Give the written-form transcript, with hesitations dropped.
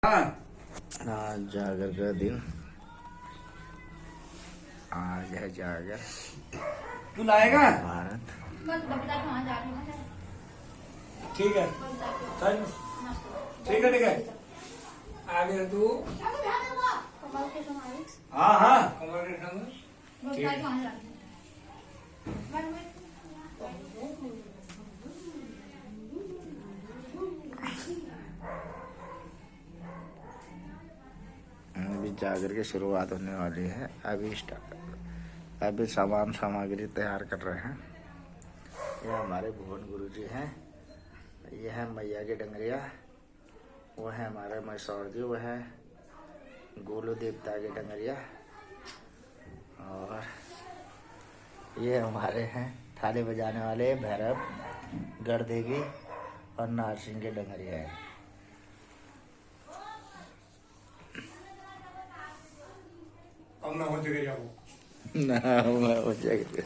आज जागर का दिन, आज है जागर। तू लाएगा? भारत ठीक है, चल ठीक है ठीक है। आ गया तू? हाँ हाँ कमर के संग ठीक है। अभी जागर की शुरुआत होने वाली है। अभी सामान सामग्री तैयार कर रहे हैं। ये हमारे भुवन गुरु जी हैं, ये है मैया की डंगरिया, वो है हमारे मैसौर जी, वो है गोलू देवता की डंगरिया, और ये हमारे हैं थाली बजाने वाले भैरव गढ़ देवी और नार सिंह के डंगरिया है। अब ना हो जाएगा ना हो जाएगा।